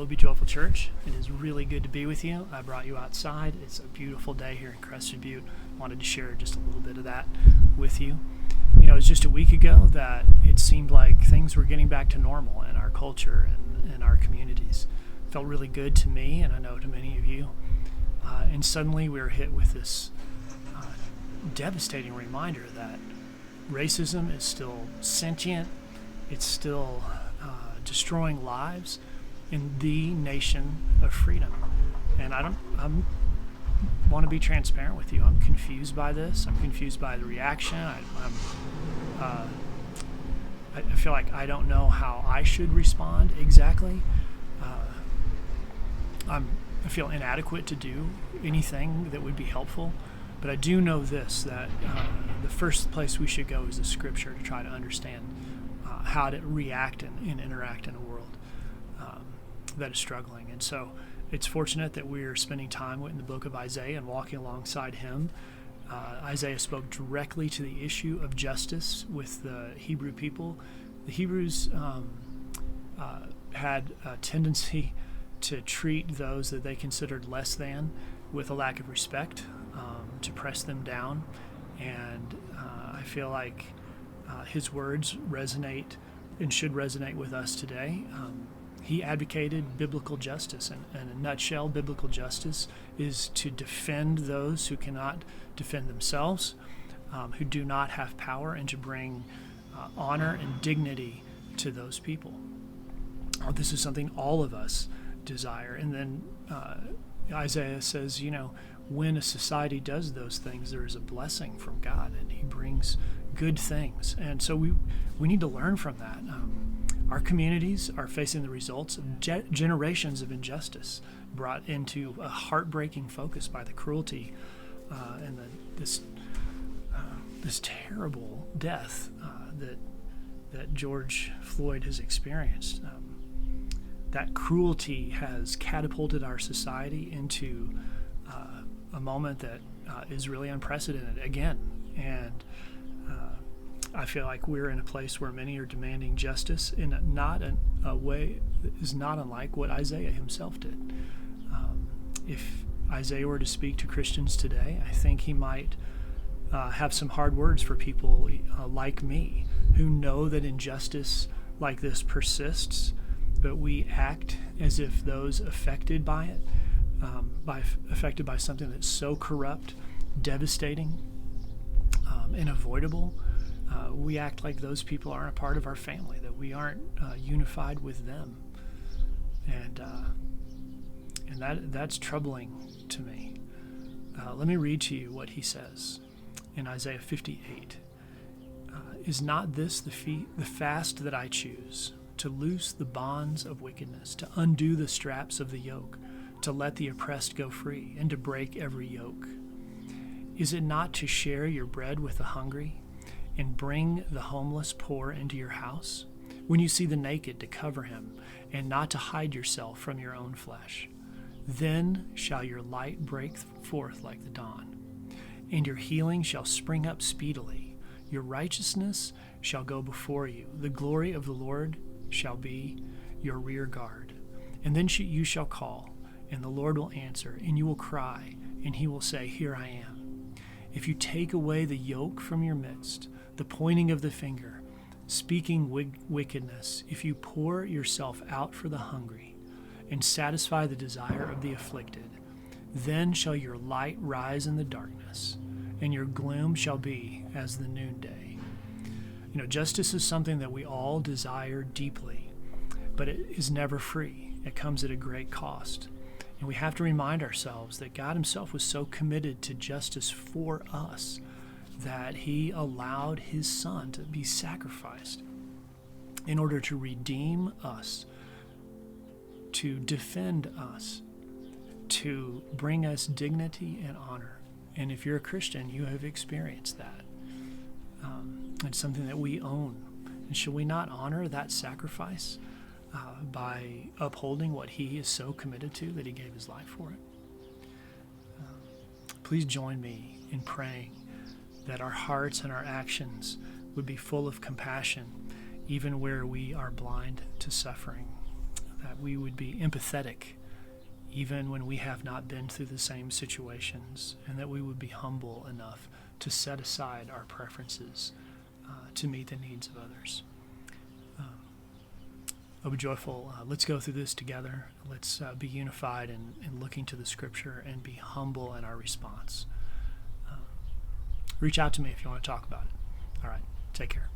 OB Joyful Church. It is really good to be with you. I brought you outside. It's a beautiful day here in Crested Butte. Wanted to share just a little bit of that with you. You know, it was just a week ago that it seemed like things were getting back to normal in our culture and in our communities. It felt really good to me, and I know to many of you. And suddenly we were hit with this devastating reminder that racism is still sentient. It's still destroying lives in the nation of freedom. And I want to be transparent with you. I'm confused by this. I'm confused by the reaction. I feel like I don't know how I should respond exactly. I feel inadequate to do anything that would be helpful. But I do know this, that the first place we should go is the Scripture to try to understand how to react and interact in a world that is struggling. And so it's fortunate that we're spending time in the book of Isaiah and walking alongside him. Isaiah spoke directly to the issue of justice with the Hebrew people. The Hebrews had a tendency to treat those that they considered less than with a lack of respect, to press them down. And I feel like his words resonate and should resonate with us today. He advocated biblical justice, and in a nutshell, biblical justice is to defend those who cannot defend themselves, who do not have power, and to bring honor and dignity to those people. This is something all of us desire. And then Isaiah says, you know, when a society does those things, there is a blessing from God, and he brings good things. And so we need to learn from that. Our communities are facing the results of generations of injustice brought into a heartbreaking focus by the cruelty and this terrible death that George Floyd has experienced. That cruelty has catapulted our society into a moment that is really unprecedented again. And I feel like we're in a place where many are demanding justice in a way that is not unlike what Isaiah himself did. If Isaiah were to speak to Christians today, I think he might have some hard words for people like me who know that injustice like this persists, but we act as if those affected by it, affected by something that's so corrupt, devastating, and avoidable, we act like those people aren't a part of our family, that we aren't unified with them. And that's troubling to me. Let me read to you what he says in Isaiah 58. Is not this the fast that I choose, to loose the bonds of wickedness, to undo the straps of the yoke, to let the oppressed go free, and to break every yoke? Is it not to share your bread with the hungry, and bring the homeless poor into your house? When you see the naked, to cover him, and not to hide yourself from your own flesh. Then shall your light break forth like the dawn, and your healing shall spring up speedily. Your righteousness shall go before you. The glory of the Lord shall be your rear guard. And then you shall call, and the Lord will answer, and you will cry, and he will say, Here I am. If you take away the yoke from your midst, the pointing of the finger, speaking wickedness, if you pour yourself out for the hungry, and satisfy the desire of the afflicted, then shall your light rise in the darkness, and your gloom shall be as the noonday. You know, justice is something that we all desire deeply, but it is never free. It comes at a great cost. And we have to remind ourselves that God himself was so committed to justice for us that he allowed his son to be sacrificed in order to redeem us, to defend us, to bring us dignity and honor. And if you're a Christian, you have experienced that. It's something that we own. And should we not honor that sacrifice by upholding what he is so committed to that he gave his life for it? Please join me in praying that our hearts and our actions would be full of compassion, even where we are blind to suffering. that we would be empathetic even when we have not been through the same situations, and that we would be humble enough to set aside our preferences to meet the needs of others. Oh, be joyful. Let's go through this together. Let's be unified in looking to the Scripture and be humble in our response. Reach out to me if you want to talk about it. All right. Take care.